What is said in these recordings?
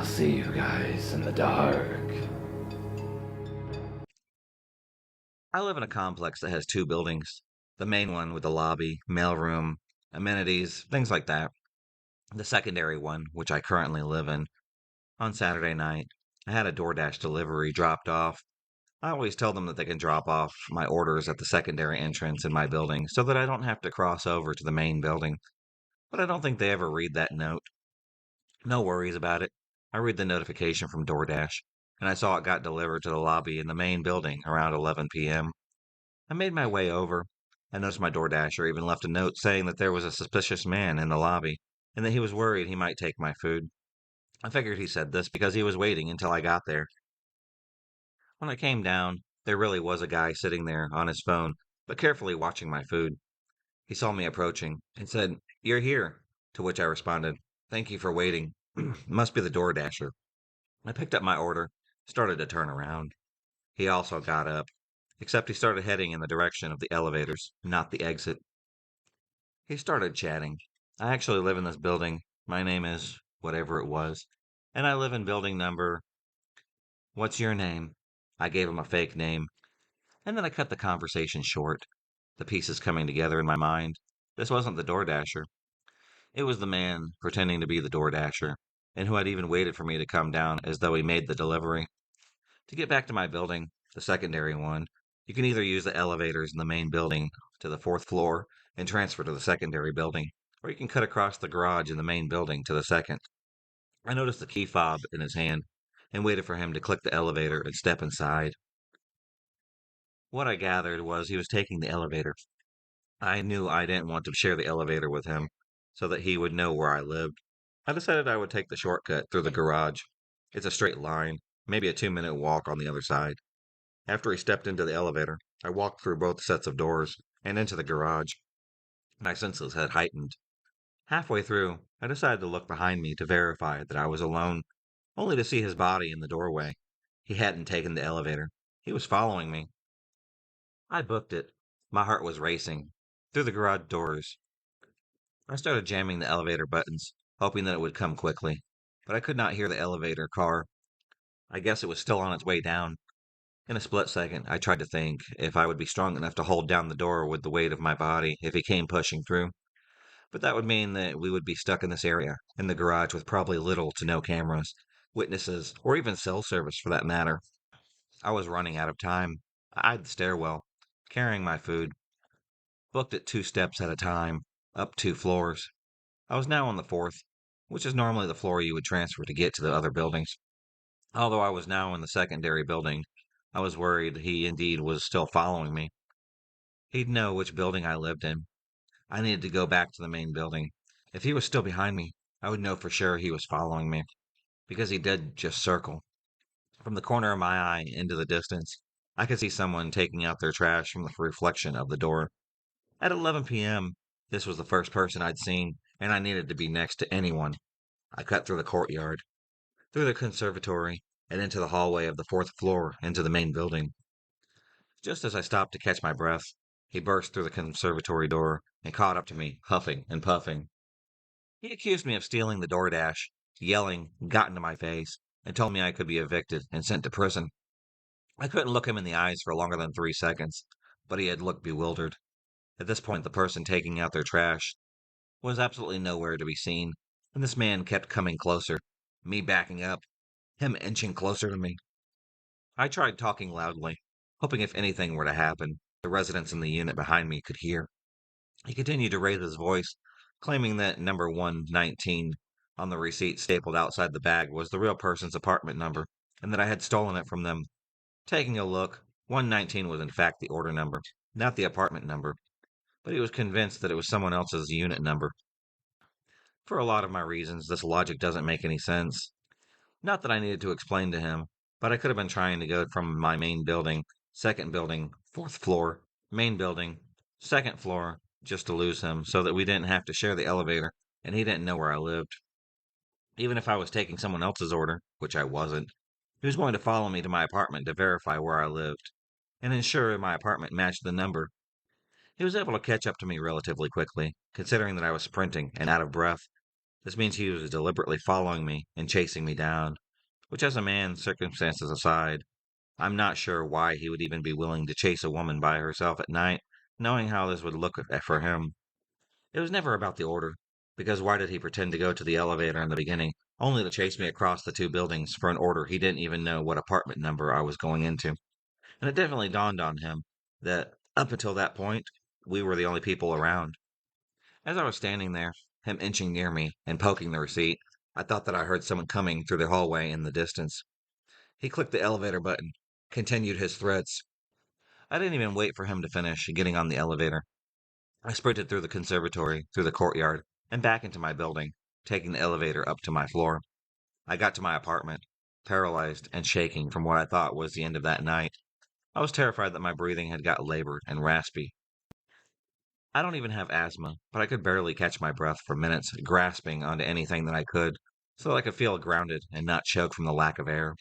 see you guys in the dark. I live in a complex that has two buildings. The main one with the lobby, mailroom, amenities, things like that. The secondary one, which I currently live in. On Saturday night, I had a DoorDash delivery dropped off. I always tell them that they can drop off my orders at the secondary entrance in my building so that I don't have to cross over to the main building. But I don't think they ever read that note. No worries about it. I read the notification from DoorDash, and I saw it got delivered to the lobby in the main building around 11 p.m. I made my way over. I noticed my DoorDasher even left a note saying that there was a suspicious man in the lobby and that he was worried he might take my food. I figured he said this because he was waiting until I got there. When I came down, there really was a guy sitting there on his phone, but carefully watching my food. He saw me approaching and said, "You're here." To which I responded, "Thank you for waiting. Must be the DoorDasher." I picked up my order, started to turn around. He also got up, except he started heading in the direction of the elevators, not the exit. He started chatting. "I actually live in this building. My name is whatever it was, and I live in building number. What's your name?" I gave him a fake name, and then I cut the conversation short, the pieces coming together in my mind. This wasn't the DoorDasher. It was the man pretending to be the DoorDasher, and who had even waited for me to come down as though he made the delivery. To get back to my building, the secondary one, you can either use the elevators in the main building to the fourth floor and transfer to the secondary building, or you can cut across the garage in the main building to the second. I noticed the key fob in his hand and waited for him to click the elevator and step inside. What I gathered was he was taking the elevator. I knew I didn't want to share the elevator with him so that he would know where I lived. I decided I would take the shortcut through the garage. It's a straight line, maybe a 2-minute walk on the other side. After he stepped into the elevator, I walked through both sets of doors and into the garage. My senses had heightened. Halfway through, I decided to look behind me to verify that I was alone, only to see his body in the doorway. He hadn't taken the elevator. He was following me. I booked it. My heart was racing. Through the garage doors, I started jamming the elevator buttons, hoping that it would come quickly. But I could not hear the elevator car. I guess it was still on its way down. In a split second, I tried to think if I would be strong enough to hold down the door with the weight of my body if he came pushing through. But that would mean that we would be stuck in this area, in the garage with probably little to no cameras, witnesses, or even cell service for that matter. I was running out of time. I eyed the stairwell, carrying my food, booked it 2 steps at a time, up 2 floors. I was now on the fourth, which is normally the floor you would transfer to get to the other buildings. Although I was now in the secondary building, I was worried he indeed was still following me. He'd know which building I lived in. I needed to go back to the main building. If he was still behind me, I would know for sure he was following me, because he did just circle. From the corner of my eye into the distance, I could see someone taking out their trash from the reflection of the door. At 11 p.m., this was the first person I'd seen, and I needed to be next to anyone. I cut through the courtyard, through the conservatory, and into the hallway of the fourth floor into the main building. Just as I stopped to catch my breath, he burst through the conservatory door and caught up to me, huffing and puffing. He accused me of stealing the DoorDash, yelling, got into my face, and told me I could be evicted and sent to prison. I couldn't look him in the eyes for longer than 3 seconds, but he had looked bewildered. At this point, the person taking out their trash was absolutely nowhere to be seen, and this man kept coming closer, me backing up, him inching closer to me. I tried talking loudly, hoping if anything were to happen, the residents in the unit behind me could hear. He continued to raise his voice, claiming that number 119 on the receipt stapled outside the bag was the real person's apartment number, and that I had stolen it from them. Taking a look, 119 was in fact the order number, not the apartment number, but he was convinced that it was someone else's unit number. For a lot of my reasons, this logic doesn't make any sense. Not that I needed to explain to him, but I could have been trying to go from my main building, second building, fourth floor, main building, second floor, just to lose him so that we didn't have to share the elevator and he didn't know where I lived. Even if I was taking someone else's order, which I wasn't, he was going to follow me to my apartment to verify where I lived and ensure my apartment matched the number. He was able to catch up to me relatively quickly, considering that I was sprinting and out of breath. This means he was deliberately following me and chasing me down, which, as a man, circumstances aside, I'm not sure why he would even be willing to chase a woman by herself at night, knowing how this would look for him. It was never about the order, because why did he pretend to go to the elevator in the beginning, only to chase me across the two buildings for an order he didn't even know what apartment number I was going into? And it definitely dawned on him that up until that point, we were the only people around. As I was standing there, him inching near me and poking the receipt, I thought that I heard someone coming through the hallway in the distance. He clicked the elevator button, continued his threats. I didn't even wait for him to finish getting on the elevator. I sprinted through the conservatory, through the courtyard, and back into my building, taking the elevator up to my floor. I got to my apartment, paralyzed and shaking from what I thought was the end of that night. I was terrified that my breathing had got labored and raspy. I don't even have asthma, but I could barely catch my breath for minutes, grasping onto anything that I could, so that I could feel grounded and not choke from the lack of air.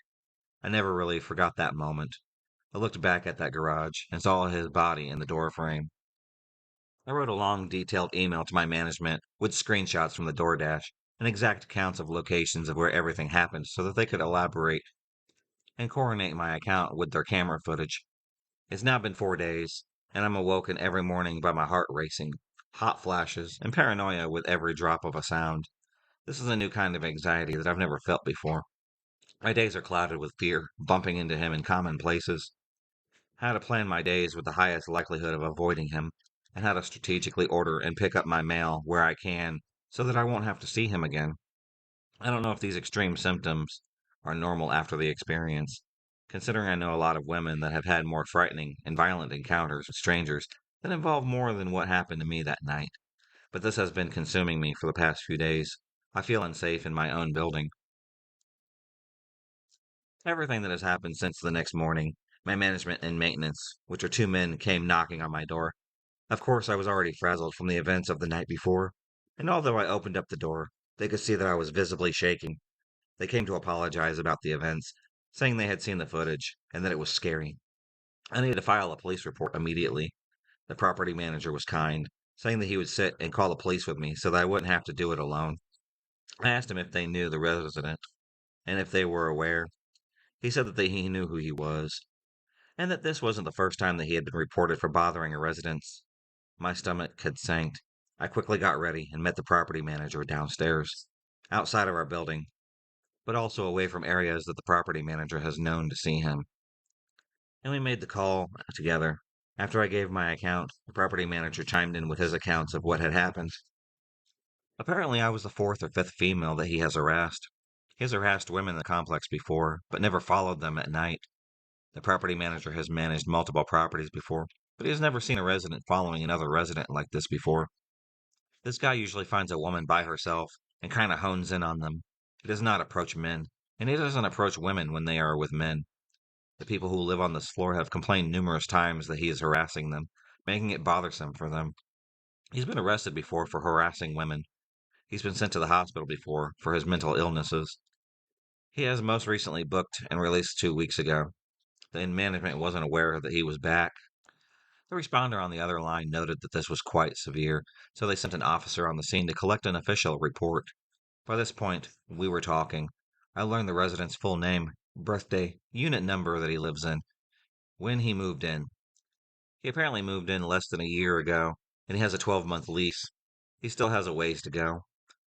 I never really forgot that moment. I looked back at that garage and saw his body in the door frame. I wrote a long, detailed email to my management with screenshots from the DoorDash and exact accounts of locations of where everything happened so that they could elaborate and coordinate my account with their camera footage. It's now been 4 days, and I'm awoken every morning by my heart racing, hot flashes, and paranoia with every drop of a sound. This is a new kind of anxiety that I've never felt before. My days are clouded with fear, bumping into him in common places. How to plan my days with the highest likelihood of avoiding him, and how to strategically order and pick up my mail where I can so that I won't have to see him again. I don't know if these extreme symptoms are normal after the experience, considering I know a lot of women that have had more frightening and violent encounters with strangers that involve more than what happened to me that night. But this has been consuming me for the past few days. I feel unsafe in my own building. Everything that has happened since the next morning, my management and maintenance, which are two men, came knocking on my door. Of course, I was already frazzled from the events of the night before, and although I opened up the door, they could see that I was visibly shaking. They came to apologize about the events, saying they had seen the footage and that it was scary. I needed to file a police report immediately. The property manager was kind, saying that he would sit and call the police with me so that I wouldn't have to do it alone. I asked him if they knew the resident and if they were aware. He said that he knew who he was, and that this wasn't the first time that he had been reported for bothering a resident. My stomach had sank. I quickly got ready and met the property manager downstairs, outside of our building, but also away from areas that the property manager has known to see him. And we made the call together. After I gave my account, the property manager chimed in with his accounts of what had happened. Apparently, I was the fourth or fifth female that he has harassed. He has harassed women in the complex before, but never followed them at night. The property manager has managed multiple properties before, but he has never seen a resident following another resident like this before. This guy usually finds a woman by herself and kind of hones in on them. He does not approach men, and he doesn't approach women when they are with men. The people who live on this floor have complained numerous times that he is harassing them, making it bothersome for them. He's been arrested before for harassing women. He's been sent to the hospital before for his mental illnesses. He has most recently booked and released 2 weeks ago. The management wasn't aware that he was back. The responder on the other line noted that this was quite severe, so they sent an officer on the scene to collect an official report. By this point, we were talking. I learned the resident's full name, birthday, unit number that he lives in, when he moved in. He apparently moved in less than a year ago, and he has a 12-month lease. He still has a ways to go.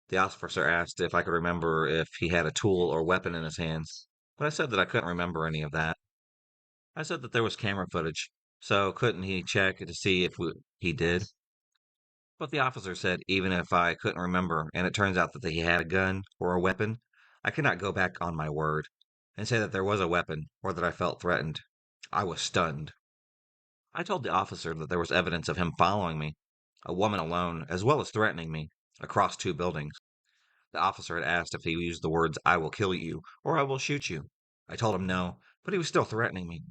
The officer asked if I could remember if he had a tool or weapon in his hands, but I said that I couldn't remember any of that. I said that there was camera footage, so couldn't he check to see if he did? But the officer said even if I couldn't remember and it turns out that he had a gun or a weapon, I cannot go back on my word and say that there was a weapon or that I felt threatened. I was stunned. I told the officer that there was evidence of him following me, a woman alone, as well as threatening me, across two buildings. The officer had asked if he used the words, "I will kill you," or "I will shoot you." I told him no, but he was still threatening me.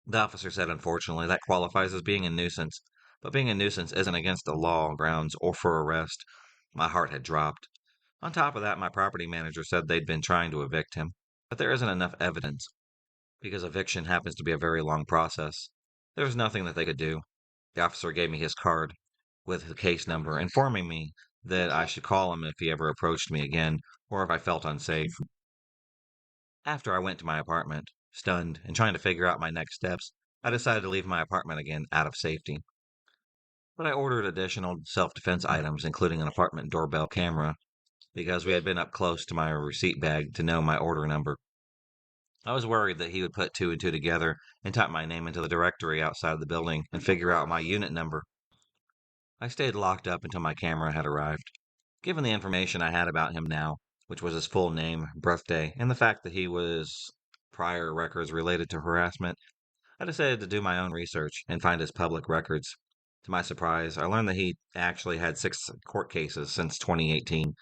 The officer said, unfortunately, that qualifies as being a nuisance, but being a nuisance isn't against the law grounds or for arrest. My heart had dropped. On top of that, my property manager said they'd been trying to evict him, but there isn't enough evidence, because eviction happens to be a very long process. There was nothing that they could do. The officer gave me his card with the case number, informing me that I should call him if he ever approached me again or if I felt unsafe. After I went to my apartment, stunned and trying to figure out my next steps, I decided to leave my apartment again out of safety. But I ordered additional self defense items, including an apartment doorbell camera, because we had been up close to my receipt bag to know my order number. I was worried that he would put two and two together and type my name into the directory outside the building and figure out my unit number. I stayed locked up until my camera had arrived. Given the information I had about him now, which was his full name, birthday, and the fact that he was prior records related to harassment, I decided to do my own research and find his public records. To my surprise, I learned that he actually had 6 court cases since 2018,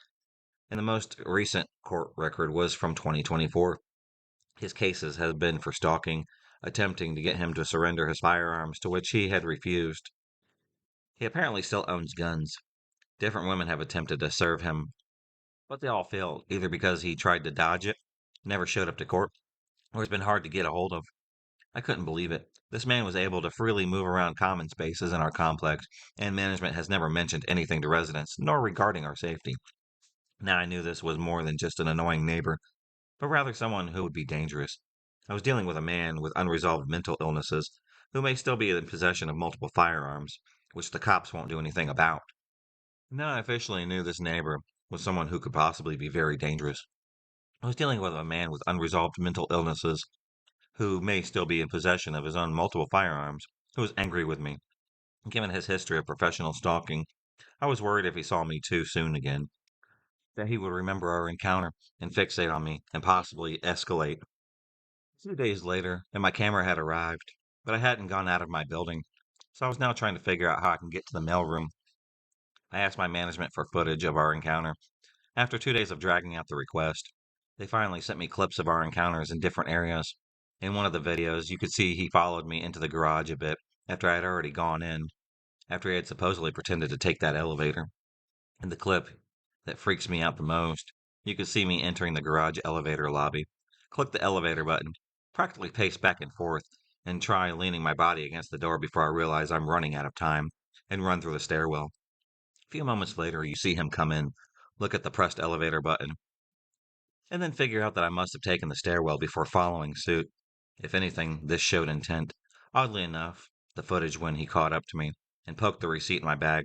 and the most recent court record was from 2024. His cases have been for stalking, attempting to get him to surrender his firearms, to which he had refused. He apparently still owns guns. Different women have attempted to serve him, but they all failed, either because he tried to dodge it, never showed up to court, or has been hard to get a hold of. I couldn't believe it. This man was able to freely move around common spaces in our complex, and management has never mentioned anything to residents, nor regarding our safety. Now I knew this was more than just an annoying neighbor, but rather someone who would be dangerous. I was dealing with a man with unresolved mental illnesses who may still be in possession of multiple firearms, which the cops won't do anything about. Now I officially knew this neighbor was someone who could possibly be very dangerous. I was dealing with a man with unresolved mental illnesses who may still be in possession of his own multiple firearms, who was angry with me. Given his history of professional stalking, I was worried if he saw me too soon again, that he would remember our encounter and fixate on me and possibly escalate. A few days later, and my camera had arrived, but I hadn't gone out of my building, so I was now trying to figure out how I can get to the mailroom. I asked my management for footage of our encounter. After 2 days of dragging out the request, they finally sent me clips of our encounters in different areas. In one of the videos, you could see he followed me into the garage a bit after I had already gone in, after he had supposedly pretended to take that elevator. In the clip that freaks me out the most, you could see me entering the garage elevator lobby, click the elevator button, practically pace back and forth, and try leaning my body against the door before I realize I'm running out of time, and run through the stairwell. A few moments later, you see him come in, look at the pressed elevator button, and then figure out that I must have taken the stairwell before following suit. If anything, this showed intent. Oddly enough, the footage when he caught up to me and poked the receipt in my bag,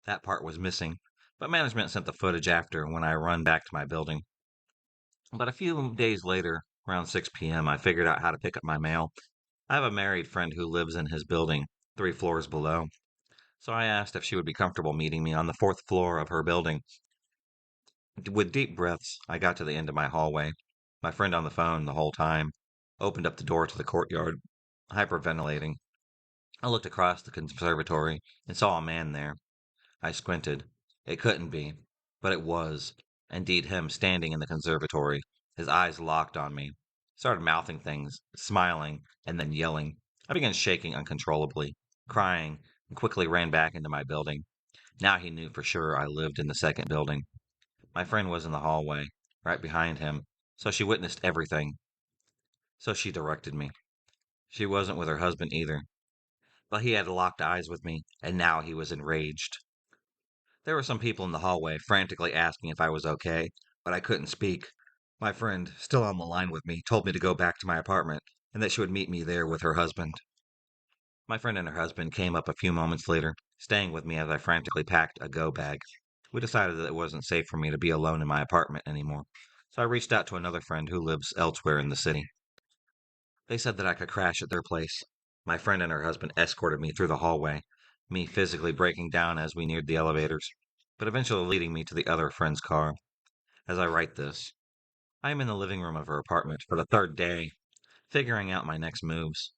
that part was missing, but management sent the footage after when I run back to my building. But a few days later, around 6 p.m., I figured out how to pick up my mail. I have a married friend who lives in his building, 3 floors below, so I asked if she would be comfortable meeting me on the 4th floor of her building. With deep breaths, I got to the end of my hallway. My friend on the phone the whole time opened up the door to the courtyard, hyperventilating. I looked across the conservatory and saw a man there. I squinted. It couldn't be, but it was. Indeed, him standing in the conservatory, his eyes locked on me. Started mouthing things, smiling, and then yelling. I began shaking uncontrollably, crying, and quickly ran back into my building. Now he knew for sure I lived in the second building. My friend was in the hallway, right behind him, so she witnessed everything. So she directed me. She wasn't with her husband either, but he had locked eyes with me, and now he was enraged. There were some people in the hallway frantically asking if I was okay, but I couldn't speak. My friend, still on the line with me, told me to go back to my apartment and that she would meet me there with her husband. My friend and her husband came up a few moments later, staying with me as I frantically packed a go bag. We decided that it wasn't safe for me to be alone in my apartment anymore, so I reached out to another friend who lives elsewhere in the city. They said that I could crash at their place. My friend and her husband escorted me through the hallway, me physically breaking down as we neared the elevators, but eventually leading me to the other friend's car. As I write this, I am in the living room of her apartment for the third day, figuring out my next moves.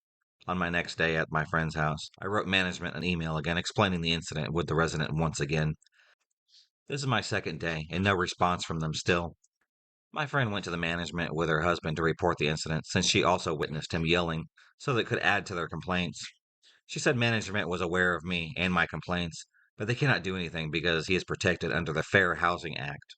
On my next day at my friend's house, I wrote management an email again explaining the incident with the resident once again. This is my second day, and no response from them still. My friend went to the management with her husband to report the incident since she also witnessed him yelling, so that it could add to their complaints. She said management was aware of me and my complaints, but they cannot do anything because he is protected under the Fair Housing Act.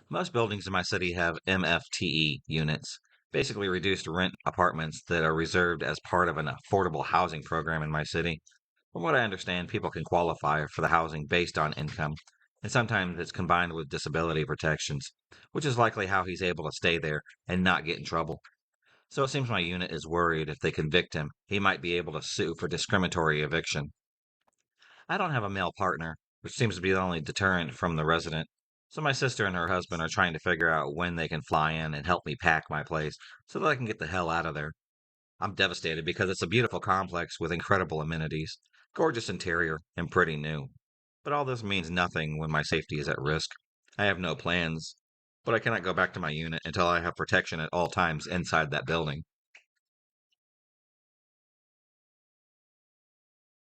Most buildings in my city have MFTE units, basically reduced rent apartments that are reserved as part of an affordable housing program in my city. From what I understand, people can qualify for the housing based on income, and sometimes it's combined with disability protections, which is likely how he's able to stay there and not get in trouble. So it seems my unit is worried if they convict him, he might be able to sue for discriminatory eviction. I don't have a male partner, which seems to be the only deterrent from the resident. So my sister and her husband are trying to figure out when they can fly in and help me pack my place so that I can get the hell out of there. I'm devastated because it's a beautiful complex with incredible amenities, gorgeous interior, and pretty new. But all this means nothing when my safety is at risk. I have no plans, but I cannot go back to my unit until I have protection at all times inside that building.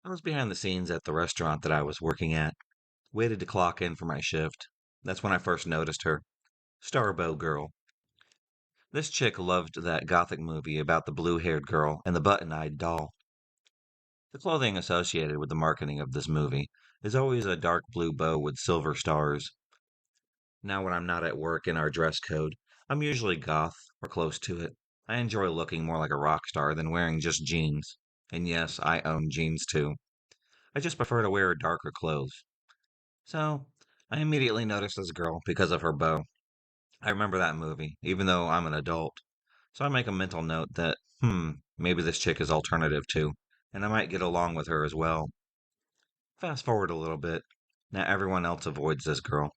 I was behind the scenes at the restaurant that I was working at, waited to clock in for my shift. That's when I first noticed her. Starbow Girl. This chick loved that gothic movie about the blue-haired girl and the button-eyed doll. The clothing associated with the marketing of this movie is always a dark blue bow with silver stars. Now, when I'm not at work in our dress code, I'm usually goth or close to it. I enjoy looking more like a rock star than wearing just jeans. And yes, I own jeans too. I just prefer to wear darker clothes. So, I immediately noticed this girl because of her bow. I remember that movie, even though I'm an adult. So I make a mental note that, maybe this chick is alternative too, and I might get along with her as well. Fast forward a little bit. Now everyone else avoids this girl.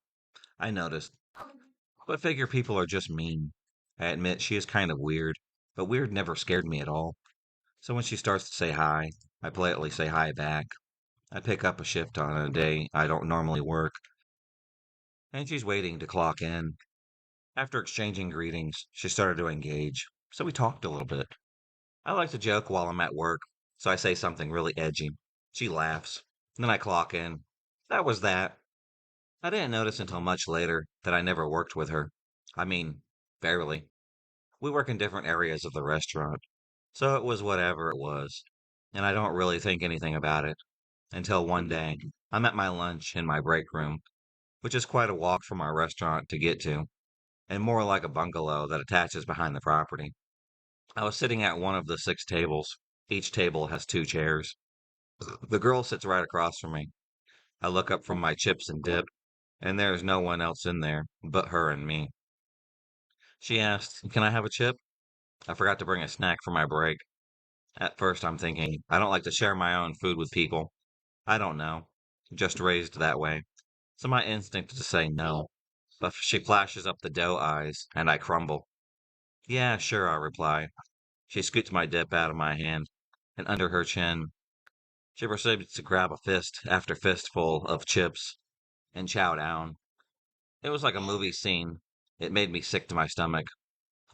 I noticed, but figure people are just mean. I admit she is kind of weird, but weird never scared me at all. So when she starts to say hi, I politely say hi back. I pick up a shift on a day I don't normally work, and she's waiting to clock in. After exchanging greetings, she started to engage, so we talked a little bit. I like to joke while I'm at work, so I say something really edgy. She laughs. Then I clock in. That was that. I didn't notice until much later that I never worked with her. I mean, barely. We work in different areas of the restaurant, so it was whatever it was. And I don't really think anything about it until one day I'm at my lunch in my break room, which is quite a walk from our restaurant to get to, and more like a bungalow that attaches behind the property. I was sitting at one of the 6 tables. Each table has 2 chairs. The girl sits right across from me. I look up from my chips and dip, and there's no one else in there but her and me. She asked, "Can I have a chip?" I forgot to bring a snack for my break. At first, I'm thinking, I don't like to share my own food with people. I don't know. Just raised that way. So my instinct is to say no. But she flashes up the doe eyes, and I crumble. Yeah, sure, I reply. She scoots my dip out of my hand, and under her chin, she proceeds to grab a fist after fistful of chips and chow down. It was like a movie scene. It made me sick to my stomach.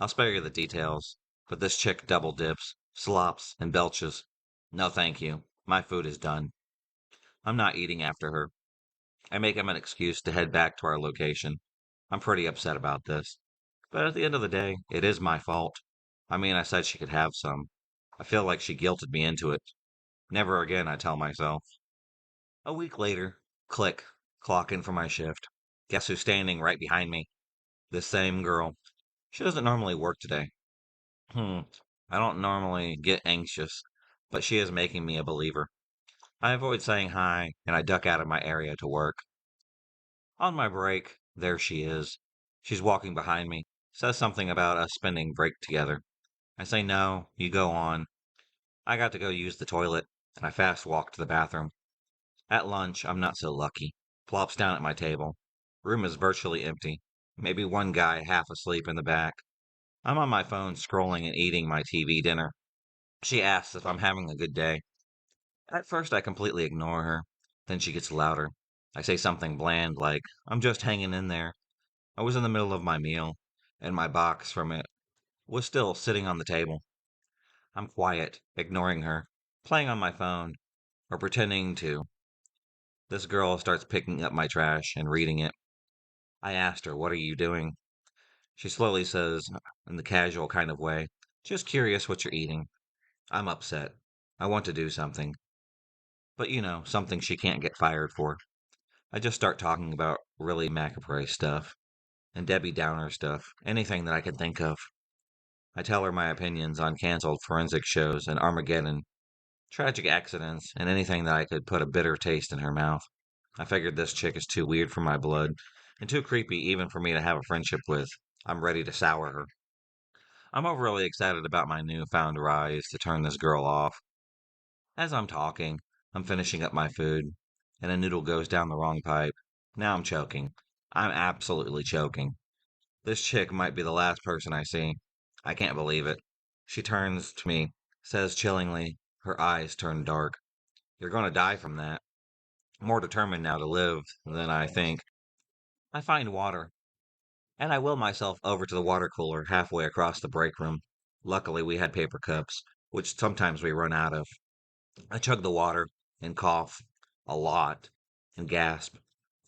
I'll spare you the details, but this chick double dips, slops, and belches. No, thank you. My food is done. I'm not eating after her. I make him an excuse to head back to our location. I'm pretty upset about this. But at the end of the day, it is my fault. I mean, I said she could have some. I feel like she guilted me into it. Never again, I tell myself. A week later, click, clock in for my shift. Guess who's standing right behind me? This same girl. She doesn't normally work today. Hmm, I don't normally get anxious, but she is making me a believer. I avoid saying hi, and I duck out of my area to work. On my break, there she is. She's walking behind me, says something about us spending break together. I say no, you go on. I got to go use the toilet, and I fast walk to the bathroom. At lunch, I'm not so lucky. Plops down at my table. Room is virtually empty. Maybe one guy half asleep in the back. I'm on my phone scrolling and eating my TV dinner. She asks if I'm having a good day. At first, I completely ignore her. Then she gets louder. I say something bland like, I'm just hanging in there. I was in the middle of my meal, and my box from it was still sitting on the table. I'm quiet, ignoring her, playing on my phone, or pretending to. This girl starts picking up my trash and reading it. I asked her, "What are you doing?" She slowly says, in the casual kind of way, "Just curious what you're eating." I'm upset. I want to do something. But something she can't get fired for. I just start talking about really macabre stuff and Debbie Downer stuff, anything that I can think of. I tell her my opinions on canceled forensic shows and Armageddon, tragic accidents, and anything that I could put a bitter taste in her mouth. I figured this chick is too weird for my blood, and too creepy even for me to have a friendship with. I'm ready to sour her. I'm overly excited about my newfound rise to turn this girl off. As I'm talking, I'm finishing up my food, and a noodle goes down the wrong pipe. Now I'm choking. I'm absolutely choking. This chick might be the last person I see. I can't believe it. She turns to me, says chillingly, her eyes turn dark. You're going to die from that. More determined now to live than I think. I find water, and I will myself over to the water cooler halfway across the break room. Luckily, we had paper cups, which sometimes we run out of. I chug the water and cough a lot and gasp.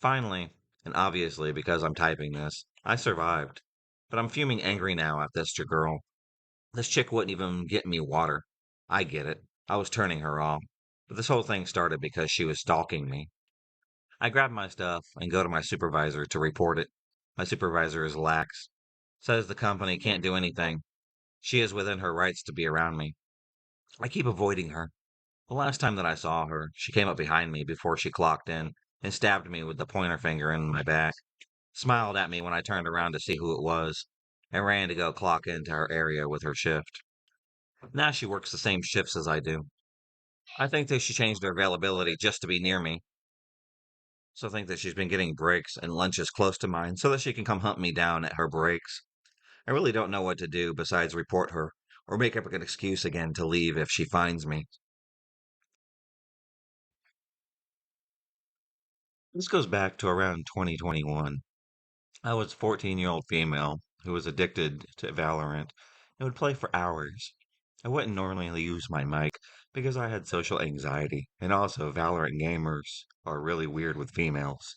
Finally, and obviously because I'm typing this, I survived. But I'm fuming angry now at this girl. This chick wouldn't even get me water. I get it. I was turning her off. But this whole thing started because she was stalking me. I grab my stuff and go to my supervisor to report it. My supervisor is lax. Says the company can't do anything. She is within her rights to be around me. I keep avoiding her. The last time that I saw her, she came up behind me before she clocked in and stabbed me with the pointer finger in my back, smiled at me when I turned around to see who it was, and ran to go clock into her area with her shift. Now she works the same shifts as I do. I think that she changed her availability just to be near me. So I think that she's been getting breaks and lunches close to mine so that she can come hunt me down at her breaks. I really don't know what to do besides report her or make up an excuse again to leave if she finds me. This goes back to around 2021. I was a 14-year-old female who was addicted to Valorant and would play for hours. I wouldn't normally use my mic because I had social anxiety, and also Valorant gamers are really weird with females.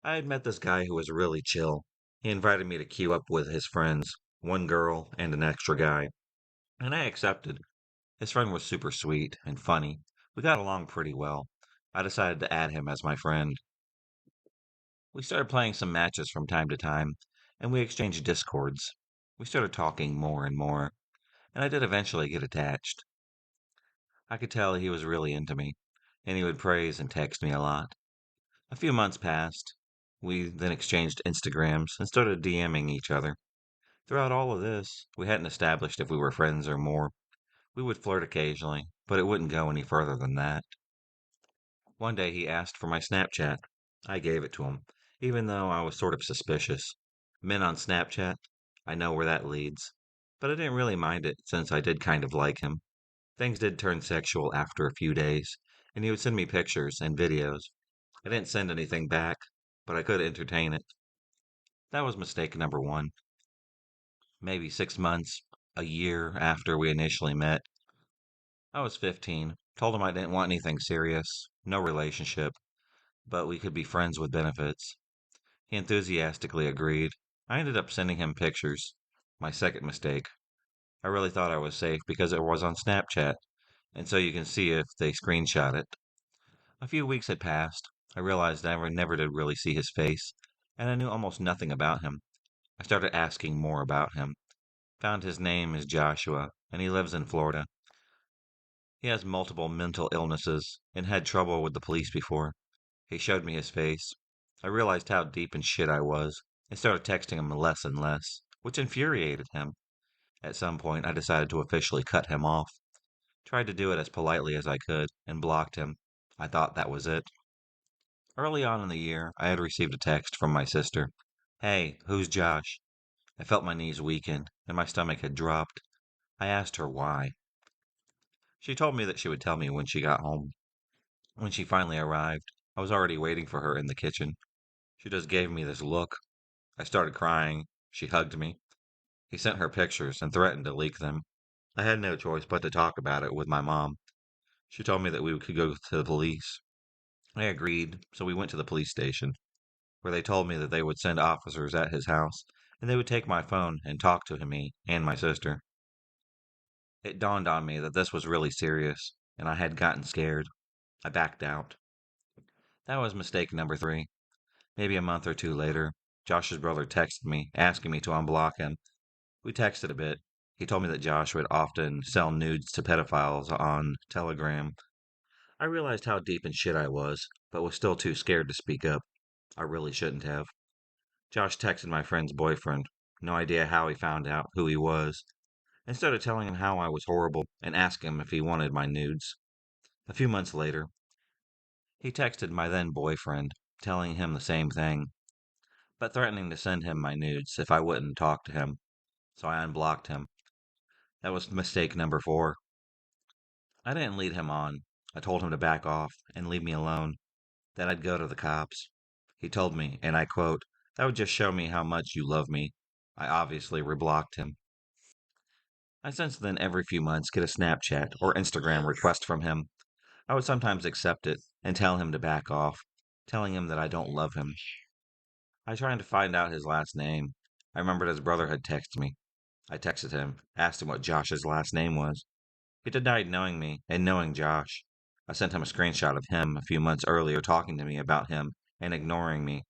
I had met this guy who was really chill. He invited me to queue up with his friends, one girl and an extra guy, and I accepted. His friend was super sweet and funny. We got along pretty well. I decided to add him as my friend. We started playing some matches from time to time, and we exchanged discords. We started talking more and more, and I did eventually get attached. I could tell he was really into me, and he would praise and text me a lot. A few months passed. We then exchanged Instagrams and started DMing each other. Throughout all of this, we hadn't established if we were friends or more. We would flirt occasionally, but it wouldn't go any further than that. One day he asked for my Snapchat. I gave it to him, even though I was sort of suspicious. Men on Snapchat, I know where that leads. But I didn't really mind it since I did kind of like him. Things did turn sexual after a few days, and he would send me pictures and videos. I didn't send anything back, but I could entertain it. That was mistake number one. Maybe 6 months, a year after we initially met, I was 15, told him I didn't want anything serious, no relationship, but we could be friends with benefits. He enthusiastically agreed. I ended up sending him pictures. My second mistake. I really thought I was safe because it was on Snapchat, and so you can see if they screenshot it. A few weeks had passed. I realized I never did really see his face, and I knew almost nothing about him. I started asking more about him. Found his name is Joshua, and he lives in Florida. He has multiple mental illnesses and had trouble with the police before. He showed me his face. I realized how deep in shit I was and started texting him less and less, which infuriated him. At some point, I decided to officially cut him off. Tried to do it as politely as I could and blocked him. I thought that was it. Early on in the year, I had received a text from my sister. Hey, who's Josh? I felt my knees weaken and my stomach had dropped. I asked her why. She told me that she would tell me when she got home. When she finally arrived, I was already waiting for her in the kitchen. She just gave me this look. I started crying. She hugged me. He sent her pictures and threatened to leak them. I had no choice but to talk about it with my mom. She told me that we could go to the police. I agreed, so we went to the police station, where they told me that they would send officers at his house, and they would take my phone and talk to me and my sister. It dawned on me that this was really serious, and I had gotten scared. I backed out. That was mistake number three. Maybe a month or two later, Josh's brother texted me, asking me to unblock him. We texted a bit. He told me that Josh would often sell nudes to pedophiles on Telegram. I realized how deep in shit I was. but was still too scared to speak up. I really shouldn't have. Josh texted my friend's boyfriend. No idea how he found out who he was. Instead of telling him how I was horrible and asking him if he wanted my nudes. A few months later, he texted my then boyfriend, telling him the same thing, but threatening to send him my nudes if I wouldn't talk to him. So I unblocked him. That was mistake number 4. I didn't lead him on. I told him to back off and leave me alone. Then I'd go to the cops. He told me, and I quote, "That would just show me how much you love me." I obviously reblocked him. I since then every few months get a Snapchat or Instagram request from him. I would sometimes accept it and tell him to back off, telling him that I don't love him. I tried to find out his last name. I remembered his brother had texted me. I texted him, asked him what Josh's last name was. He denied knowing me and knowing Josh. I sent him a screenshot of him a few months earlier talking to me about him and ignoring me.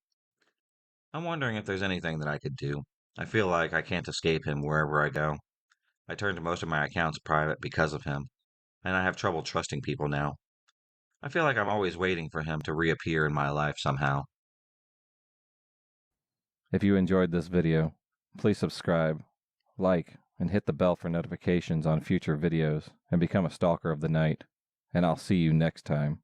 I'm wondering if there's anything that I could do. I feel like I can't escape him wherever I go. I turned most of my accounts private because of him, and I have trouble trusting people now. I feel like I'm always waiting for him to reappear in my life somehow. If you enjoyed this video, please subscribe, like, and hit the bell for notifications on future videos and become a stalker of the night. And I'll see you next time.